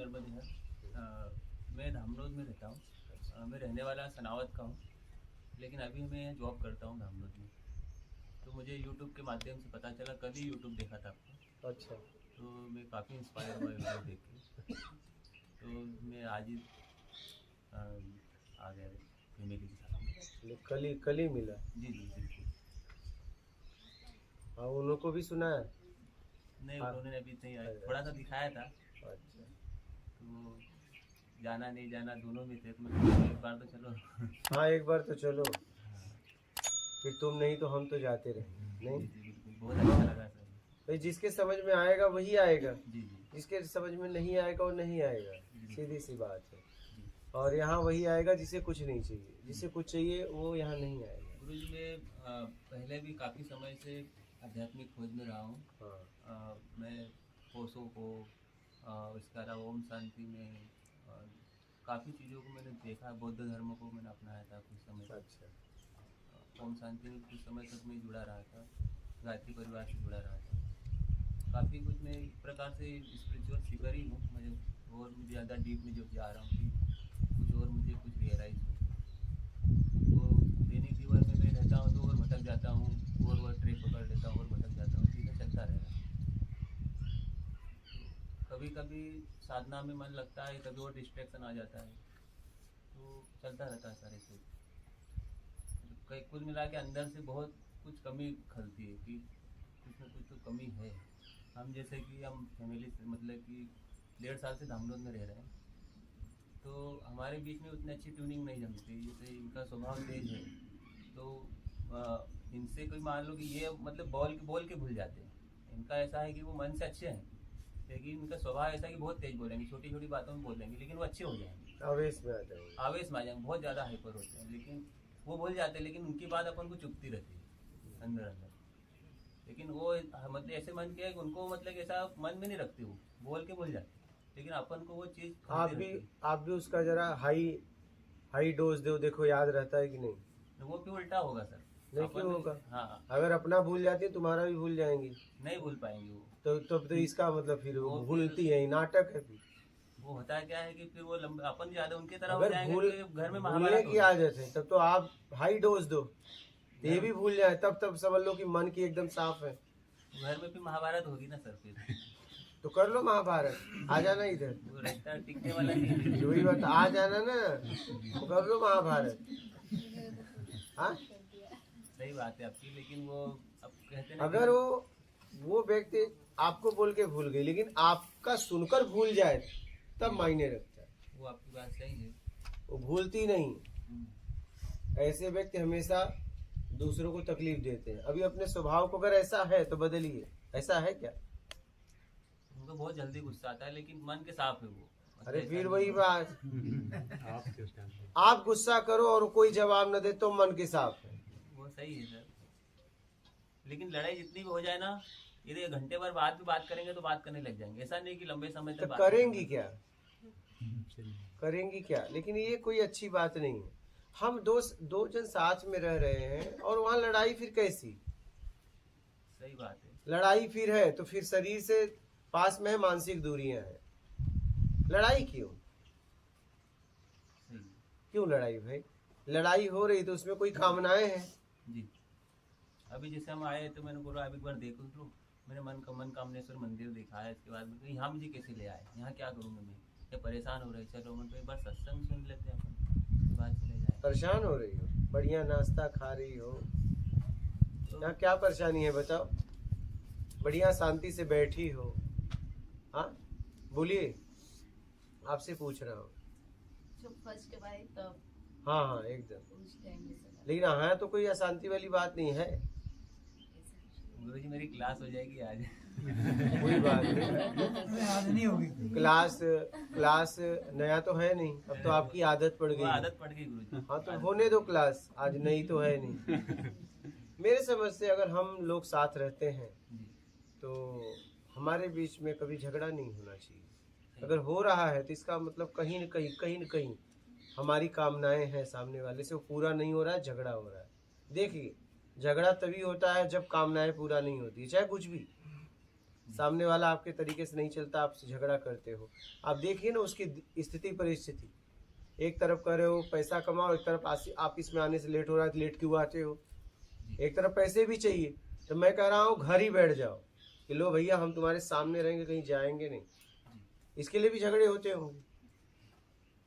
नर्मदे sir. मैं धामनोद में रहता हूँ। मैं रहने वाला सनावत का हूँ, लेकिन अभी मैं जॉब करता हूँ धामनोद में। तो मुझे यूट्यूब के माध्यम से पता चला, कल ही यूट्यूब देखा था आपको। अच्छा। तो मैं काफ़ी इंस्पायर हुआ वीडियो देख के। तो मैं आज ही आ गया फैमिली के साथ। कल ही मिला। जी जी बिल्कुल। हाँ, उन लोग को भी सुना है। नहीं, हाँ। उन्होंने अभी नहीं आया, अच्छा। थोड़ा सा दिखाया था। अच्छा। तो जाना नहीं जाना दोनों में थे, तो मैं सोचा एक बार तो चलो। हाँ, एक बार तो चलो, हाँ, फिर तुम नहीं तो हम तो जाते रहे जी नहीं। जी बिल्कुल, बहुत अच्छा लगा सर। भाई, जिसके समझ में आएगा वही आएगा, जी जी जिसके समझ में नहीं आएगा वो नहीं आएगा। जी सीधी सी बात है। जी और यहाँ वही आएगा जिसे कुछ नहीं चाहिए, जिसे कुछ चाहिए वो यहाँ नहीं आएगा। गुरु जी, मैं पहले भी काफ़ी समय से आध्यात्मिक खोज में रहा हूँ। हाँ। मैं कोसों को, इसके अलावा ओम शांति में काफ़ी चीज़ों को मैंने देखा। बौद्ध धर्म को मैंने अपनाया था कुछ समय तक। अच्छा। ओम शांति में कुछ समय तक मैं जुड़ा रहा था, गायत्री परिवार से जुड़ा रहा था। काफ़ी कुछ मैं एक प्रकार से स्पिरिचुअल सीकर ही हूँ। मुझे और मुझे ज़्यादा डीप में जब जा रहा हूँ कि कुछ और मुझे कुछ रियलाइज़ हो। तो दैनिक जीवन में मैं रहता हूँ तो और भटक जाता हूँ, और ट्रेक पकड़ लेता हूँ और भटक जाता हूँ, सीधा चलता रहेगा। कभी कभी साधना में मन लगता है, कभी और डिस्ट्रैक्शन आ जाता है, तो चलता रहता है सारे कुछ। कई कुल मिला के अंदर से बहुत कुछ कमी खलती है कि कुछ ना कुछ तो कमी है। हम जैसे कि हम फैमिली से मतलब कि 1.5 साल से धामनोद में रह रहे हैं, तो हमारे बीच में उतनी अच्छी ट्यूनिंग नहीं जमती। जैसे इनका स्वभाव तेज है, तो इनसे कोई मान लो कि ये मतलब बोल के भूल जाते हैं। इनका ऐसा है कि वो मन से अच्छे हैं, लेकिन इनका स्वभाव ऐसा है कि बहुत तेज बोलेंगे, छोटी छोटी बातों में बोलेंगे, लेकिन वो अच्छे हो जाएंगे, आवेश में आ जाएंगे। आवेश में आ जाएंगे, बहुत ज़्यादा हाइपर होते हैं, लेकिन वो भूल जाते हैं। लेकिन उनकी बात अपन को चुभती रहती है अंदर अंदर। लेकिन वो मतलब ऐसे मन के है कि उनको मतलब ऐसा मन में नहीं रखते, वो बोल के भूल जाते, लेकिन अपन को वो चीज़ आप खलती भी रहती है। आप भी उसका जरा हाई हाई डोज दो, देखो याद रहता है कि नहीं। तो वो फिर उल्टा होगा सर। नहीं, अपन क्यों भी होगा? हाँ, अगर अपना भूल जाती है तुम्हारा भी भूल जाएंगी। नहीं भूल पाएंगे वो। तो तब तो इसका मतलब फिर वो वो फिर भूलती है, नाटक है फिर। वो होता क्या है कि फिर वो लंबे अपन ज़्यादा उनकी तरह हो अगर जाएंगे, भूल तो ये घर में भूलने महाभारत हो की जाए। आदत है तब तो आप हाई डोज दो, तो ये घर भी भूल जाए, तब समझ लो कि मन की एकदम साफ है। घर में फिर महाभारत होगी ना सर फिर। तो कर लो महाभारत, आ जाना इधर। वो रिश्ता टिकने वाला नहीं है। वही बात, आ जाना ना, तो कर लो महाभारत। हाँ, सही बात है आपकी, लेकिन वो अब कहते ना अगर वो व्यक्ति आपको बोल के भूल गई लेकिन आपका सुनकर भूल जाए, तब मायने रखता है। वो आपकी बात सही है। वो भूलती नहीं। हम्म। ऐसे व्यक्ति हमेशा दूसरों को तकलीफ देते हैं। अभी अपने स्वभाव को अगर ऐसा है तो बदलिए। ऐसा है क्या? उनको बहुत जल्दी गुस्सा आता है, लेकिन मन के साफ है वो। मतलब अरे ऐसा फिर नहीं वही है। बात, आप गुस्सा करो और कोई जवाब न दे तो मन के साफ है। वो सही है सर, लेकिन लड़ाई जितनी भी हो जाए ना, यदि घंटे भर बाद भी बात करेंगे तो बात करने लग जाएंगे। ऐसा नहीं कि लंबे समय तो तक बात करेंगी करेंगे। क्या? करेंगी क्या? लेकिन ये कोई अच्छी बात नहीं है। हम दो जन साथ में रह रहे हैं और वहाँ लड़ाई फिर कैसी? सही बात है। लड़ाई फिर है तो फिर शरीर से पास में है, मानसिक दूरियां हैं। लड़ाई क्यों? सही है। क्यों लड़ाई भाई? लड़ाई हो रही तो उसमें कोई कामनाएं हैं। जी, अभी जैसे हम आए तो मैंने बोला आप एक बार देखो तो। मैंने मन कामनेश्वर मंदिर देखा है, इसके बाद में यहाँ मुझे कैसे ले आए, यहाँ क्या करूँगा मैं, क्या परेशान हो रहे, चलो मैं तो एक बार सत्संग सुन लेते हैं अपन, उसके बाद चले जाए। परेशान हो रही हो, बढ़िया नाश्ता खा रही हो, तो यहाँ क्या परेशानी है बताओ? बढ़िया शांति से बैठी हो। हाँ, बोलिए, आपसे पूछ रहा हूँ। जो फर्स्ट के बाद तब हाँ हाँ एकदम। उस टाइम में सब लेकिन हाँ, तो कोई अशांति वाली बात नहीं है। गुरु जी मेरी क्लास हो जाएगी आज। कोई बात नहीं, आज नहीं होगी। क्लास नया तो है नहीं, अब तो आपकी आदत पड़ वो गई। आदत पड़ गई गुरु जी। हाँ, तो होने दो क्लास, आज नहीं तो है नहीं। मेरे समझ से अगर हम लोग साथ रहते हैं जी, तो हमारे बीच में कभी झगड़ा नहीं होना चाहिए। अगर हो रहा है तो इसका मतलब कहीं न कहीं हमारी कामनाएं हैं सामने वाले से, वो पूरा नहीं हो रहा है, झगड़ा हो रहा है। देखिए, झगड़ा तभी होता है जब कामनाएं पूरा नहीं होती, चाहे कुछ भी। सामने वाला आपके तरीके से नहीं चलता, आपसे झगड़ा करते हो। आप देखिए ना उसकी स्थिति परिस्थिति, एक तरफ कर रहे हो पैसा कमाओ, एक तरफ ऑफिस में आने से लेट हो रहा है, लेट क्यों आते हो, एक तरफ पैसे भी चाहिए। तो मैं कह रहा हूँ घर ही बैठ जाओ कि लो भैया हम तुम्हारे सामने रहेंगे, कहीं जाएंगे नहीं। इसके लिए भी झगड़े होते होंगे,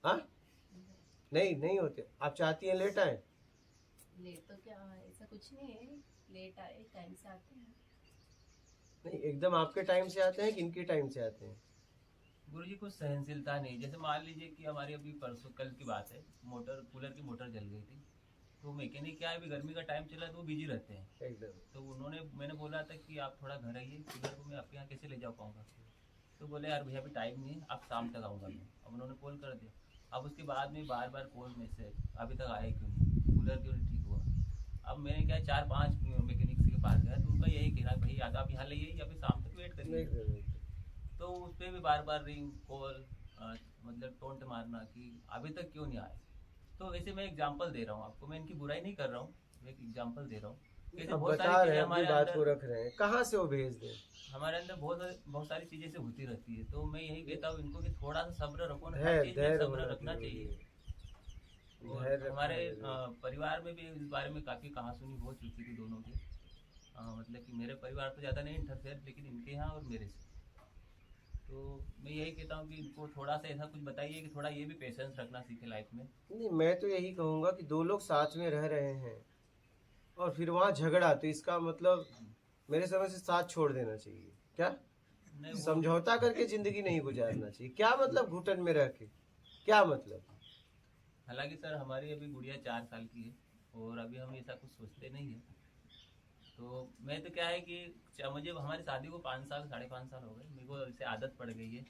हाँ? नहीं नहीं होते। आप चाहती हैं लेट आए? लेट तो क्या है, ऐसा कुछ नहीं है, लेट आए टाइम से आते हैं। नहीं, एकदम आपके टाइम से आते हैं कि इनके टाइम से आते हैं? गुरुजी कुछ सहनशीलता नहीं। जैसे मान लीजिए कि हमारी अभी परसों कल की बात है, मोटर कूलर की मोटर जल गई थी, तो मैकेनिक क्या है, अभी गर्मी का टाइम चला तो वो बिजी रहते हैं। एकदम। तो मैंने बोला था कि आप थोड़ा घर आइए, कूलर को मैं आपके यहाँ कैसे ले जा पाऊँगा। तो बोले यार भैया अभी टाइम नहीं है, आप शाम तक आऊँगा मैं। अब उन्होंने कॉल कर दिया, अब उसके बाद में बार बार कॉल मैसेज, अभी तक आए क्यों नहीं, कूलर क्यों नहीं ठीक हुआ। अब मैंने क्या 4-5 मैकेनिक के पास गया, तो उनका यही कहना भाई या तो आप यहाँ ले आइए या फिर शाम तक वेट करिए। एकदम। तो उस पर भी बार बार रिंग कॉल, मतलब टोंट मारना कि अभी तक क्यों नहीं आए। तो ऐसे मैं एग्जांपल दे रहा हूँ आपको, मैं इनकी बुराई नहीं कर रहा हूँ, मैं एक एग्जांपल दे रहा हूँ। अब बता रहे हैं, अपनी बात को रख रहे हैं, कहाँ से वो भेज दें? हमारे अंदर बहुत सारी चीजें से होती रहती है। तो मैं यही कहता हूँ इनको कि थोड़ा सा सब्र रखो ना, हर चीज में सब्र रखना चाहिए। और हमारे परिवार में भी इस बारे में काफी कहासुनी हो चुकी थी दोनों की। मतलब कि मेरे परिवार तो ज्यादा नहीं इंटरफेयर, लेकिन इनके यहाँ और मेरे से। तो मैं यही कहता हूँ कि इनको थोड़ा सा ऐसा कुछ बताइए कि थोड़ा ये भी पेशेंस रखना सीखे लाइफ में। नहीं, मैं तो यही कहूँगा कि दो लोग साथ में रह रहे हैं और फिर वहाँ झगड़ा, तो इसका मतलब मेरे समझ से साथ छोड़ देना चाहिए। क्या नहीं समझौता करके जिंदगी नहीं गुजारना चाहिए? क्या मतलब घुटन में रह के, क्या मतलब? हालांकि सर हमारी अभी गुड़िया 4 साल की है और अभी हम ऐसा कुछ सोचते नहीं है। तो मैं तो क्या है कि मुझे हमारी शादी को 5 साल 5.5 साल हो गए, मेरे को इससे आदत पड़ गई है।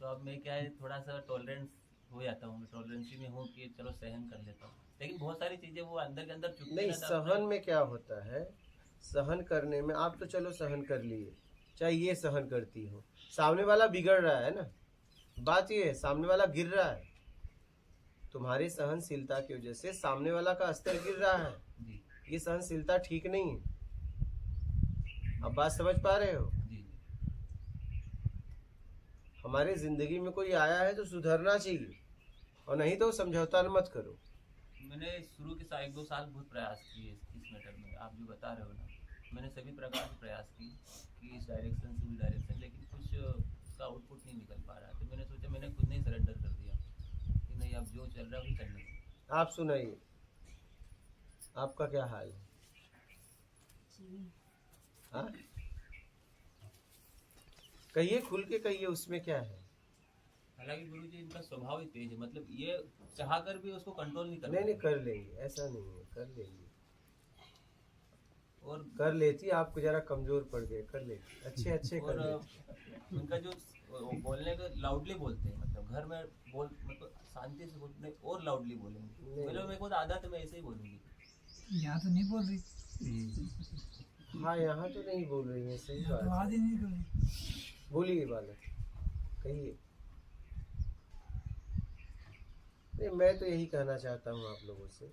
तो अब मैं क्या है थोड़ा सा टॉलरेंस हो जाता हूँ, टॉलरेंसी में हूँ कि चलो सहन कर लेता हूँ। लेकिन बहुत सारी चीजें वो अंदर के अंदर चुपती नहीं, ना था सहन में क्या होता है, सहन करने में आप तो चलो सहन कर लिए, चाहे ये सहन करती हो, सामने वाला बिगड़ रहा है ना। बात ये है, सामने वाला गिर रहा है, तुम्हारी सहनशीलता की वजह से सामने वाला का स्तर गिर रहा है। जी ये सहनशीलता ठीक नहीं है। अब बात समझ पा रहे हो? जी। हमारे जिंदगी में कोई आया है तो सुधरना चाहिए, और नहीं तो समझौता मत करो। मैंने शुरू के 1-2 साल बहुत प्रयास किए इस मैटर में, आप जो बता रहे हो ना, मैंने सभी प्रकार के प्रयास किए कि इस डायरेक्शन से उस डायरेक्शन, लेकिन कुछ उसका आउटपुट नहीं निकल पा रहा। तो मैंने सोचा, मैंने खुद नहीं सरेंडर कर दिया कि नहीं अब जो चल रहा है वो चलने दो। आप सुनाइए, आपका क्या हाल है? हाँ, कहिए, खुल के कहिए, उसमें क्या है? हालांकि गुरुजी इनका स्वभाव ही तेज है, मतलब ये चाह कर भी उसको कंट्रोल नहीं कर नहीं नहीं, पाते। कर लेंगे, ऐसा नहीं है, कर लेंगे। और कर लेती, आपको जरा कमजोर पड़ गए, कर लेती, अच्छे अच्छे कर और लेती। उनका जो बोलने का लाउडली बोलते हैं, मतलब घर में बोल मतलब शांति से बोलते और लाउडली बोलेंगे। मेरे को तो आदत है, मैं ऐसे ही बोलूंगी। यहाँ तो नहीं बोल रही, हाँ, यहाँ तो नहीं बोल रही है, सही यहाँ तो बात आवाज ही है। नहीं कर रही। बोलिए बालक, कहिए। नहीं, मैं तो यही कहना चाहता हूँ आप लोगों से,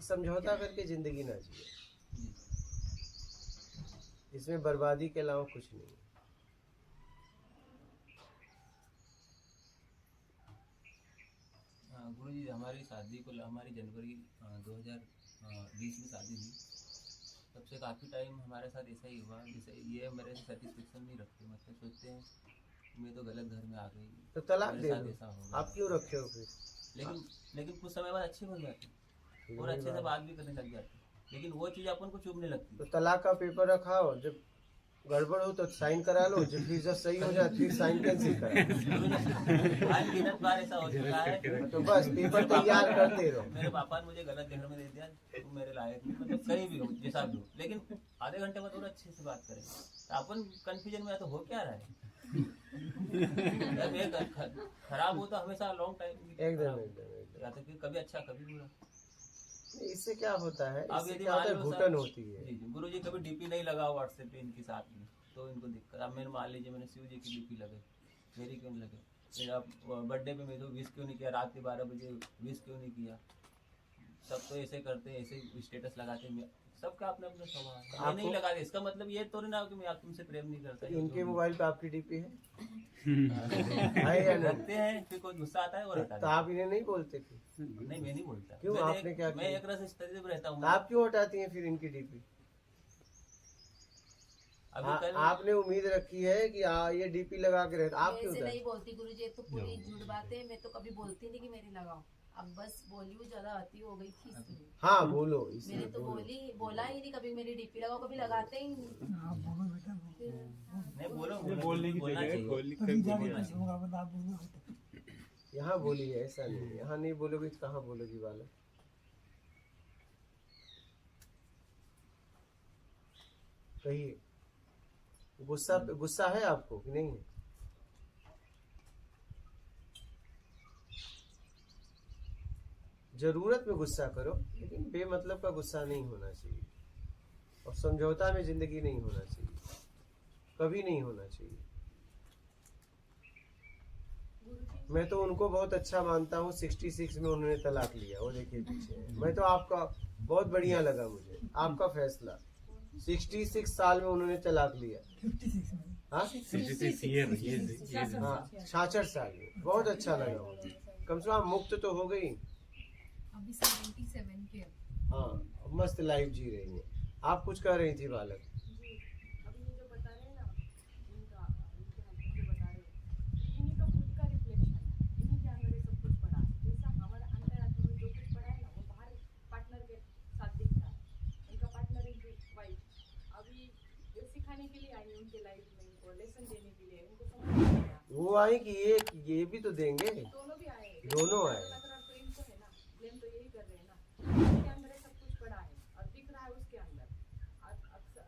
समझौता करके जिंदगी ना जिए, जी इसमें बर्बादी के अलावा कुछ नहीं है। गुरुजी हमारी शादी को हमारी जनवरी 2020 में शादी हुई। तब से काफ़ी टाइम हमारे साथ ऐसा ही हुआ, जैसे ये मेरे से सेटिस्फेक्शन नहीं रखते, मतलब सोचते हैं मैं तो गलत घर में आ गई, तो तलाक मेरे दे साथ दो, ऐसा हो गया। आप क्यों रखे हो फिर? लेकिन कुछ समय बाद अच्छे बन जाते और वही अच्छे से बात। बात भी करने लग जाते, लेकिन वो चीज़ अपन को चुभने लगती। तो तलाक का पेपर रखाओ, जब गड़बड़ हो तो साइन करा लो, जब सही हो जाए फिर साइन कैंसिल करा। आज गिनत बार ऐसा हो चुका है, तो बस पेपर तैयार करते रहो। मेरे पापा ने मुझे गलत घर में दे दिया, तुम मेरे लायक नहीं, मतलब कहीं भी हो जैसा भी हो, लेकिन आधे घंटे बाद और अच्छे से बात करें। तो अपन कंफ्यूजन में तो हो क्या रहा है। जब ये खराब हो तो हमेशा लॉन्ग टाइम एकदम एकदम। या तो फिर कभी अच्छा कभी बुरा। इससे क्या होता है, अब इससे यदि क्या होता है, मान लो घुटन सर- होती है। जी जी गुरुजी कभी डीपी नहीं लगा व्हाट्सएप पे इनके साथ में, तो इनको दिक्कत। अब मैंने मान लीजिए मैंने शिव जी की डीपी लगे, मेरी क्यों नहीं लगे, फिर अब बर्थडे पे मैं तो विश क्यों नहीं किया, रात के 12 बजे विश क्यों नहीं किया, सब तो ऐसे करते हैं, ऐसे स्टेटस लगाते हैं, सबका अपना अपना स्वभाव है। मैं आपको- नहीं लगा रही, इसका मतलब ये थोड़ी ना हो कि मैं आप तुमसे प्रेम नहीं करता। तो इनके मोबाइल पे आपकी डीपी है है या नहीं? रखते हैं, फिर कोई गुस्सा आता है और हटा तो देते आप इन्हें नहीं बोलते फिर? हैं। नहीं, मैं नहीं बोलता। क्यों? मैं आपने क्या मैं किया? एक तरह से स्थिति में रहता हूँ। तो आप क्यों हटाती हैं फिर इनकी डीपी? अभी कल आपने उम्मीद रखी है कि ये डीपी लगा के रहता, आप मैं क्यों ऐसे उतार? नहीं बोलती गुरुजी, ये तो पूरी झूठ बात है। मैं तो कभी बोलती नहीं कि मेरी लगाओ। अब बस बोली हूँ, ज्यादा अति हो गई थी इसलिए। हाँ बोलो, इसलिए मैंने तो बोलो। बोला ही नहीं कभी मेरी डीपी लगाओ, कभी लगाते ही नहीं। आप बोलो बेटा बोलो। नहीं बोलो, बोलने की बोलना जगह चाहिए। कभी जाके कुछ होगा बता, आप बोलो बेटा। यहाँ बोलिए, ऐसा नहीं है। यहाँ नहीं बोलोगे तो कहाँ बोलोगी बालक? कहिए, गुस्सा है आपको कि नहीं है? जरूरत में गुस्सा करो, लेकिन बेमतलब का गुस्सा नहीं होना चाहिए, और समझौता में जिंदगी नहीं होना चाहिए, कभी नहीं होना चाहिए। मैं तो उनको बहुत अच्छा मानता हूँ। 66 में उन्होंने तलाक लिया, वो देखिए पीछे है। मैं तो आपका बहुत बढ़िया लगा मुझे आपका फैसला। 66 साल में उन्होंने तलाक लिया। 56 में हाँ 66 year, ये हाँ 66 साल में बहुत अच्छा लगा मुझे। कम से कम मुक्त तो हो गई। अभी 77 के। हाँ मस्त लाइफ जी रही है। आप कुछ कह रही थी बालक? अभी ये जो बता रहे हैं ना, इनके हस्बैंड जो बता रहे हैं, इन्हीं का खुद का रिफ्लेक्शन है, इन्हीं के अंदर ये सब कुछ पड़ा है। जैसा हमारा अंदर आत्मा में जो कुछ पड़ा है ना, वो बाहर पार्टनर के साथ दिखता है। इनका पार्टनर, इनकी वाइफ अभी ये सिखाने के लिए आई है उनके लाइफ में, इनको लेसन देने के लिए। उनको समझ नहीं आया, वो आए कि ये भी तो देंगे। दोनों भी आए हैं। दोनों आए। तकरार तो इनको है ना, ब्लेम तो यही कर रहे हैं ना। इनके अंदर ये सब कुछ पड़ा है और दिख रहा है उसके अंदर।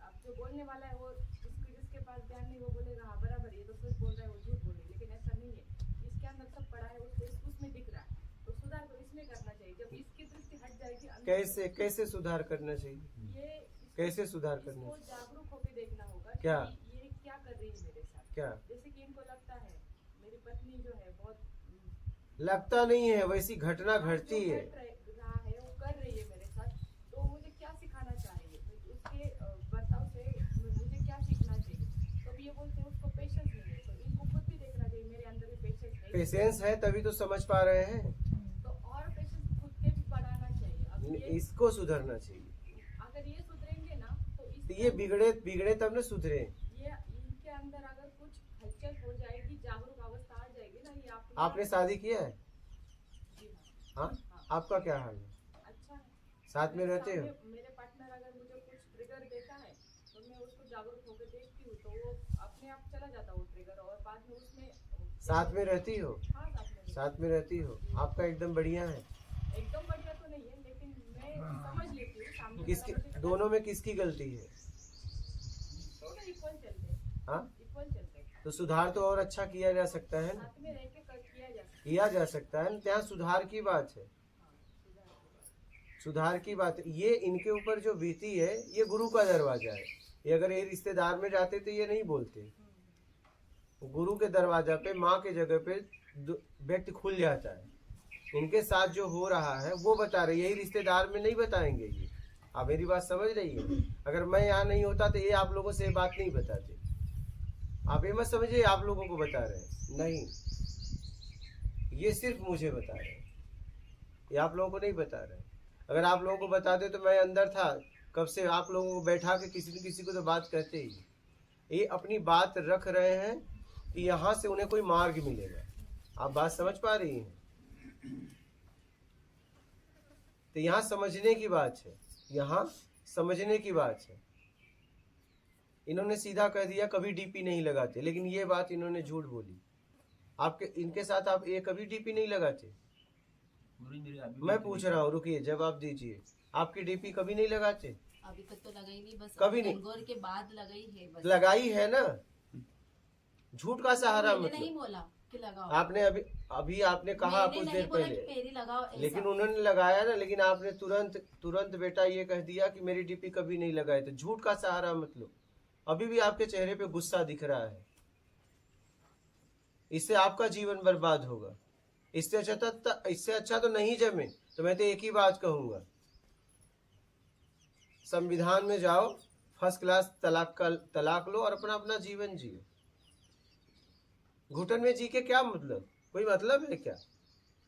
अब जो बोलने वाला है वो जिसके पास ध्यान नहीं, वो बोलेगा हाँ बराबर, ये तो सच बोल रहा है, वो झूठ बोल रही है। लेकिन ऐसा नहीं है, इसके अंदर सब पड़ा है, उसको उसमें दिख रहा है। तो सुधार तो इसमें करना चाहिए। जब इसकी दृष्टि हट जाएगी अंदर, कैसे सुधार करना चाहिए? ये कैसे सुधार करना इसको चाहिए? जागरूक होकर देखना होगा कि क्या? ये क्या कर रही है मेरे साथ। क्या जैसे कि इनको लगता है मेरी पत्नी जो है बहुत लगता नहीं है, वैसी घटना घटती जो है। घट रहा है वो कर रही है मेरे साथ, तो मुझे क्या सिखाना चाह रही है, उसके बर्ताव से मुझे क्या सीखना चाहिए। तो ये बोलते हैं उसको पेशेंस नहीं है, तो इनको खुद भी देखना चाहिए मेरे अंदर भी पेशेंस नहीं है। पेशेंस है तभी तो समझ पा रहे हैं। तो और पेशेंस खुद के भी बढ़ाना चाहिए। अब ये इसको सुधरना चाहिए। अगर ये सुधरेंगे ना तो तो ये बिगड़े तब न सुधरे। ये इनके अंदर अगर कुछ हलचल हो जाएगी, जागरूक अवस्था आ जाएगी ना, ये आपने शादी किया है? जी हाँ, हाँ आपका क्या हाल है? अच्छा है। साथ में रहते हो? मेरे पार्टनर अगर मुझे कुछ ट्रिगर देता है तो मैं उसको जागरूक होकर देखती हूँ, तो वो अपने आप चला जाता है वो ट्रिगर, और बाद में उसमें साथ में रहती हो? हाँ साथ में रहती हो। आपका एकदम बढ़िया है। एकदम बढ़िया तो नहीं है, लेकिन मैं समझ लेती हूँ सामने किसकी, वाला मुझे दोनों में किसकी गलती है? दोनों इक्वल चलते हैं, हाँ इक्वल चलते हैं। तो सुधार तो और अच्छा किया जा सकता है ना, साथ में रह के किया जा सकता है। किया जा सकता है ना। ત્યાં सुधार की बात है, हाँ, सुधार होगा। सुधार की बात है। ये इनके ऊपर जो बीती है ये गुरु का दरवाजा है। ये अगर ये रिश्तेदार में जाते तो ये नहीं बोलते। गुरु के दरवाजा पे, माँ के जगह पे व्यक्ति खुल जाता है। इनके साथ जो हो रहा है वो बता रहे, यही रिश्तेदार में नहीं बताएंगे ये। आप मेरी बात समझ रही है? अगर मैं यहाँ नहीं होता तो ये आप लोगों से ये बात नहीं बताते। आप ये मत समझिए आप लोगों को बता रहे हैं, नहीं, ये सिर्फ मुझे बता रहे हैं, ये आप लोगों को नहीं बता रहे हैं। अगर आप लोगों को बताते तो मैं अंदर था कब से, आप लोगों को बैठा के किसी न किसी को तो बात कहते ही। ये अपनी बात रख रहे हैं कि यहाँ से उन्हें कोई मार्ग मिलेगा। आप बात समझ पा रही हैं? तो यहाँ समझने की बात है, यहाँ समझने की बात है। इन्होंने सीधा कह दिया कभी डीपी नहीं लगाते, लेकिन ये बात इन्होंने झूठ बोली। आपके इनके साथ आप ये कभी डीपी नहीं लगाते? मैं पूछ रहा हूँ, रुकिए जवाब दीजिए। आपकी डीपी कभी नहीं लगाते? अभी तक तो लगाई नहीं, बस कभी नहीं? गंगौर के बाद लगाई है बस। लगाई है ना, झूठ का सहारा मैंने नहीं मतलब। बोला कि लगाओ। आपने अभी आपने कहा मैंने कुछ नहीं देर बोला पहले, कि मेरी लगाओ ऐसा। लेकिन उन्होंने लगाया ना। लेकिन आपने तुरंत बेटा ये कह दिया कि मेरी डीपी कभी नहीं लगाए। तो झूठ का सहारा मतलब। अभी भी आपके चेहरे पे गुस्सा दिख रहा है। इससे आपका जीवन बर्बाद होगा। इससे अच्छा तो नहीं जमे तो मैं तो एक ही बात कहूंगा, संविधान में जाओ, फर्स्ट क्लास तलाक लो और अपना अपना जीवन जियो। घुटन में जी के क्या मतलब? कोई मतलब है क्या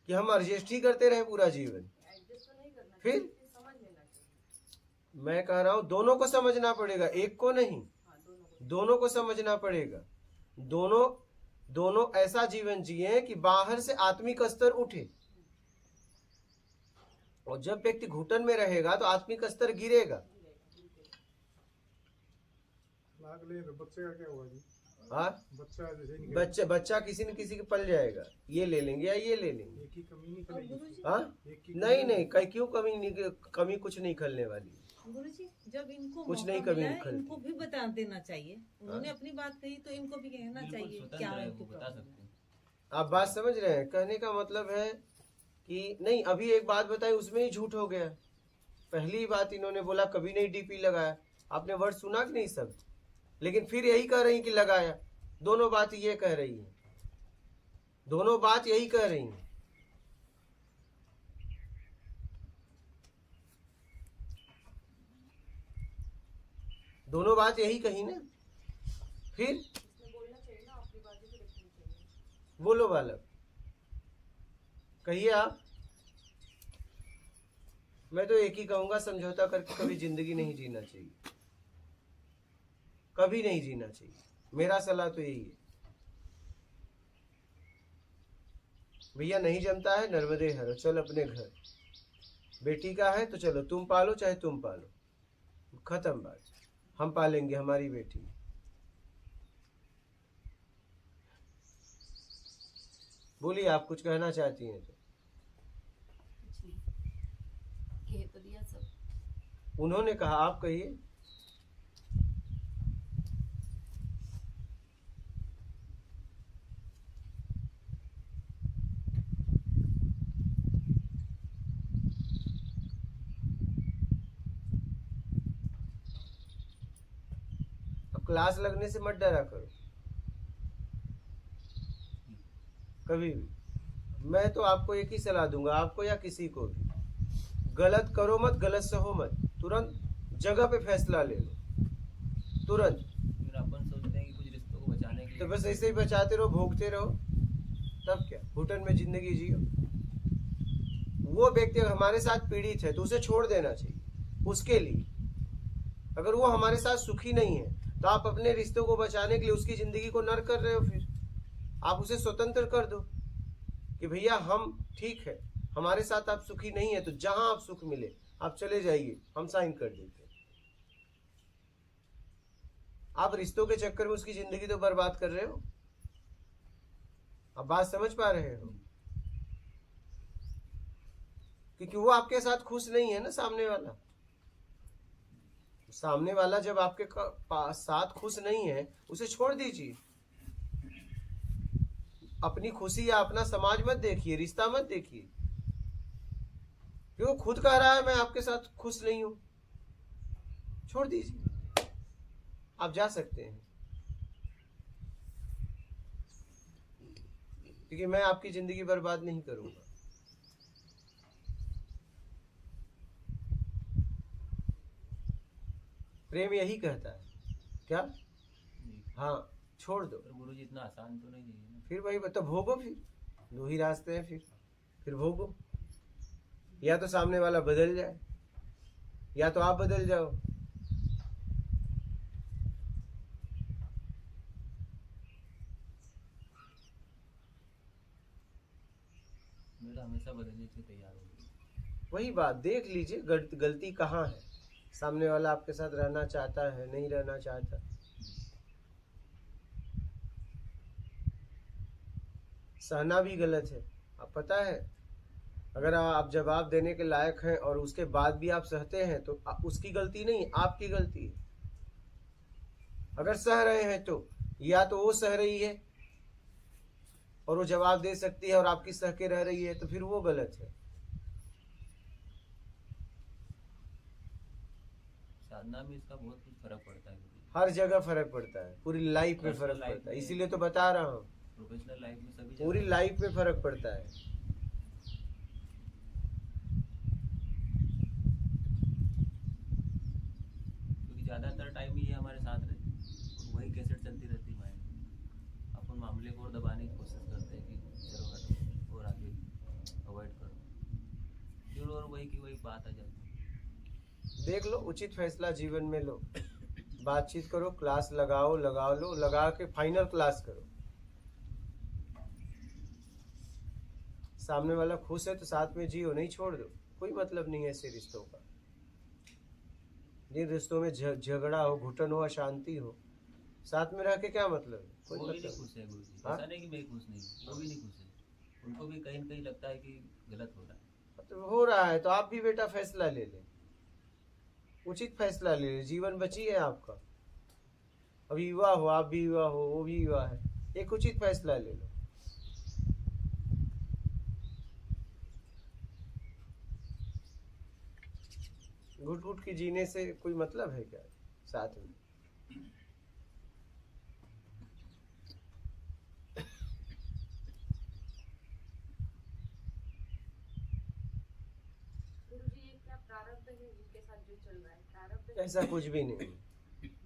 कि हम एडजस्ट ही करते रहे पूरा जीवन? एडजस्ट तो नहीं करना फिर? चाहिए, समझ लेना चाहिए। मैं कह रहा हूं दोनों को समझना पड़ेगा, एक को नहीं, हाँ, दोनों दोनों को समझना पड़ेगा। दोनों ऐसा जीवन जिए कि बाहर से आत्मिक स्तर उठे, और जब व्यक्ति घुटन में रहेगा तो आत्मिक स्तर गिरेगा। लाग ले तो बच्चे का क्या हुआ जी? हाँ, बच्चा जैसे नहीं बच्चा किसी न किसी के पल जाएगा, ये ले लेंगे या ये ले लेंगे। एक की कमी नहीं करेगी। हाँ, एक की नहीं कहीं क्यों कमी कुछ नहीं खलने वाली। गुरुजी, जब इनको कुछ मौका नहीं कमी मिला है, निकलती। इनको भी बता देना चाहिए। उन्होंने अपनी बात कही तो इनको भी कहना बिल्कुल चाहिए स्वतंत्र क्या है, इनकी वो बता प्रॉब्लम सकते है। हैं। आप बात समझ रहे हैं? कहने का मतलब है कि नहीं, अभी एक बात बताई उसमें ही झूठ हो गया। पहली बात इन्होंने बोला कभी नहीं डीपी लगाया, आपने वर्ड सुना कि नहीं सब? लेकिन फिर यही कह रही कि लगाया। दोनों बात ये कह रही है, दोनों बात यही कह रही है। दोनों बात यही कही ना। फिर इसमें बोलना चाहिए ना, अपनी बात भी रखनी चाहिए। बोलो बालक, कहिए आप। मैं तो एक ही कहूंगा, समझौता करके कभी जिंदगी नहीं जीना चाहिए, कभी नहीं जीना चाहिए। मेरा सलाह तो यही है। भैया नहीं जमता है, नर्मदे हरो, चल अपने घर। बेटी का है तो चलो तुम पालो चाहे तुम पालो, खत्म बात। हम पालेंगे हमारी बेटी। बोलिए, आप कुछ कहना चाहती हैं तो। कुछ नहीं, कह तो दिया सब। उन्होंने कहा, आप कहिए। अब क्लास लगने से मत डरा करो कभी भी। मैं तो आपको एक ही सलाह दूंगा, आपको या किसी को भी, गलत करो मत, गलत सहो मत, तुरंत जगह पे फैसला ले लो, तुरंत। फिर अपन सोचते हैं कि कुछ रिश्तों को बचाने के तो लिए बस ऐसे ही बचाते रहो, भोगते रहो, तब क्या? घुटन में जिंदगी जियो। वो व्यक्ति अगर हमारे साथ पीड़ित है तो उसे छोड़ देना चाहिए उसके लिए। अगर वो हमारे साथ सुखी नहीं है तो आप अपने रिश्तों को बचाने के लिए उसकी जिंदगी को नर्क कर रहे हो। फिर आप उसे स्वतंत्र कर दो कि भैया हम ठीक है, हमारे साथ आप सुखी नहीं है तो जहां आप सुख मिले आप चले जाइए, हम साइन कर देते हैं। आप रिश्तों के चक्कर में उसकी जिंदगी तो बर्बाद कर रहे हो। अब बात समझ पा रहे हो? क्योंकि वो आपके साथ खुश नहीं है ना, सामने वाला। सामने वाला जब आपके साथ खुश नहीं है, उसे छोड़ दीजिए। अपनी खुशी या अपना समाज मत देखिए, रिश्ता मत देखिए। क्यों? खुद कह रहा है मैं आपके साथ खुश नहीं हूं, छोड़ दीजिए, आप जा सकते हैं। क्योंकि मैं आपकी जिंदगी बर्बाद नहीं करूंगा। प्रेम यही कहता है। क्या? जी। हाँ, छोड़ दो। पर गुरुजी इतना आसान तो नहीं है ना। फिर वही बता, भोगो। फिर दो ही रास्ते हैं, फिर भोगो। या तो सामने वाला बदल जाए या तो आप बदल जाओ। मेरा हमेशा बदलने के लिए तैयार होगी। वही बात देख लीजिए, गलती कहाँ है। सामने वाला आपके साथ रहना चाहता है, नहीं रहना चाहता। सहना भी गलत है। आप पता है, अगर आप जवाब देने के लायक हैं और उसके बाद भी आप सहते हैं तो उसकी गलती नहीं, आपकी गलती है। अगर सह रहे हैं तो या तो वो सह रही है और वो जवाब दे सकती है और आपकी सह के रह रही है, तो फिर वो गलत है। साधना में इसका बहुत कुछ फर्क पड़ता है गुरुजी। हर जगह फर्क पड़ता है, पूरी लाइफ में Personal फर्क life पड़ता है। में। इसीलिए तो बता रहा हूँ, प्रोफेशनल लाइफ में सभी पूरी जगह- लाइफ में फर्क पड़ता है। ज़्यादातर टाइम ये हमारे साथ रहते हैं, वही कैसेट चलती रहती है माइंड में। अपन मामले को और दबाने की कोशिश करते हैं कि चलो हटो और आगे अवॉइड करो, फिर और वही की वही बात आ जाती है। देख लो, उचित फैसला जीवन में लो, बातचीत करो, क्लास लगा के फाइनल क्लास करो। सामने वाला खुश है तो साथ में जियो, नहीं छोड़ दो। कोई मतलब नहीं है ऐसे रिश्तों का। जिन रिश्तों में झगड़ा हो, घुटन हो, अशांति हो, साथ में रह के क्या मतलब है? कोई वो भी नहीं मतलब खुश है गुरुजी, हाँ? ऐसा नहीं कि मैं खुश नहीं हूँ, वो भी नहीं खुश है, उनको भी कहीं न कहीं लगता है कि गलत हो रहा है। तो हो रहा है तो आप भी बेटा फैसला ले ले, उचित फैसला ले ले। जीवन बची है आपका, अभी युवा हो, आप भी युवा हो, वो भी युवा है, एक उचित फैसला ले लो। घुट घुट के जीने से कोई मतलब है क्या साथ में? गुरुजी ये क्या प्रारब्ध है इनके साथ जो चल रहा है? प्रारब्ध है? ऐसा कुछ भी नहीं,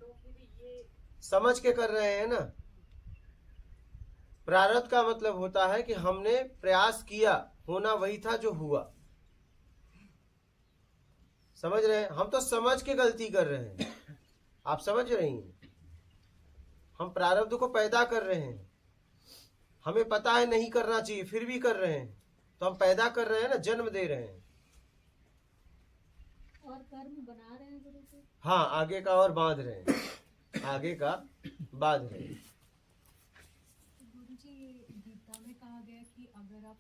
तो फिर ये समझ के कर रहे हैं ना। प्रारब्ध का मतलब होता है कि हमने प्रयास किया, होना वही था जो हुआ। समझ रहे हैं? हम तो समझ के गलती कर रहे हैं, आप समझ रही हैं? हम प्रारब्ध को पैदा कर रहे हैं, हमें पता है नहीं करना चाहिए फिर भी कर रहे हैं, तो हम पैदा कर रहे हैं ना, जन्म दे रहे हैं। और कर्म बना रहे हैं गुरु जी। हाँ, आगे का और बांध रहे हैं, आगे का बांध रहे हैं। गुरु जी, गीता में कहा गया कि अगर आप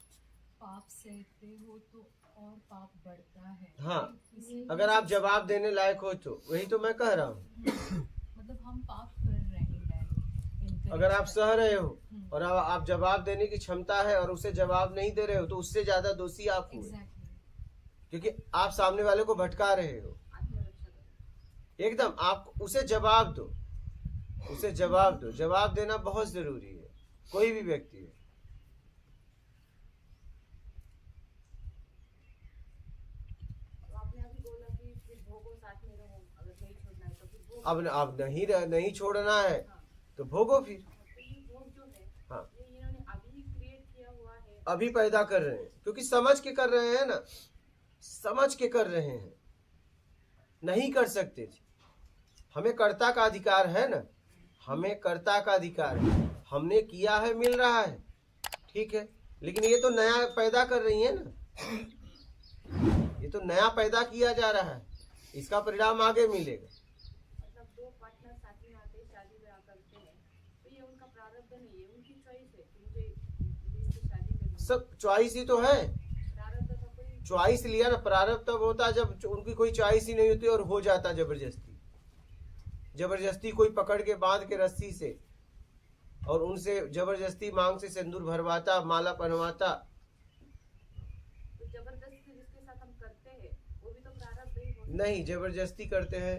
पाप सहते हो तो और पाप बढ़ता है। हाँ, इसे- अगर आप जवाब देने लायक हो तो, वही तो मैं कह रहा हूँ। मतलब हम पाप कर रहे हैं। अगर आप सह रहे हो और आप जवाब देने की क्षमता है और उसे जवाब नहीं दे रहे हो, तो उससे ज्यादा दोषी आप हुए, क्योंकि आप सामने वाले को भटका रहे हो। आत्मरक्षा करो। एकदम आप उसे जवाब दो, उसे जवाब दो। जवाब देना बहुत जरूरी है, कोई भी व्यक्ति है। तो आपने अभी बोला कि फिर भोगो साथ में रहो, अगर नहीं छोड़ना है तो फिर भोग। अब नहीं छोड़ना है तो भोगो फिर। तो ये भोग जो है हाँ, ये इन्होंने अभी क्रिएट किया हुआ है। अभी पैदा कर रहे हैं, क्योंकि समझ के कर रहे हैं ना, समझ के कर रहे हैं। नहीं कर सकते थे, हमें कर्ता का अधिकार है ना, हमें कर्ता का अधिकार है, हमने किया है, मिल रहा है, ठीक है। लेकिन ये तो नया पैदा कर रही है ना, ये तो नया पैदा किया जा रहा है, इसका परिणाम आगे मिलेगा। मतलब दो पार्टनर साथ में आते हैं, शादी ब्याह करते हैं, तो ये उनका प्रारब्ध नहीं है, उनकी चॉइस है कि मुझे इससे शादी करनी है। सब चॉइस ही तो है। प्रारब्ध का कोई चॉइस लिया ना, प्रारब्ध तब होता जब उनकी कोई चॉइस ही नहीं होती और हो जाता जबरदस्ती कोई पकड़ के बांध के रस्सी से और उनसे जबरदस्ती मांग से सिंदूर भरवाता, माला पहनवाता। तो जबरदस्ती जिसके साथ हम करते हैं वो भी तो प्रारब्ध ही होता है। नहीं, जबरदस्ती करते हैं,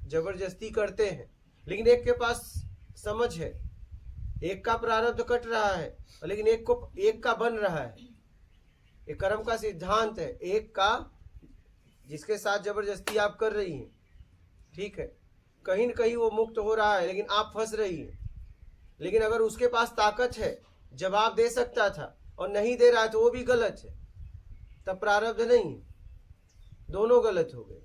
जबरदस्ती करते हैं, लेकिन एक के पास समझ है, एक का प्रारब्ध कट रहा है, लेकिन एक का बन रहा है। एक कर्म का सिद्धांत है, एक का जिसके साथ जबरदस्ती आप कर रही हैं, ठीक है, कहीं न कहीं वो मुक्त हो रहा है, लेकिन आप फंस रही हैं। लेकिन अगर उसके पास ताकत है, जवाब दे सकता था और नहीं दे रहा है, तो वो भी गलत है, तब प्रारब्ध नहीं है, दोनों गलत हो गए।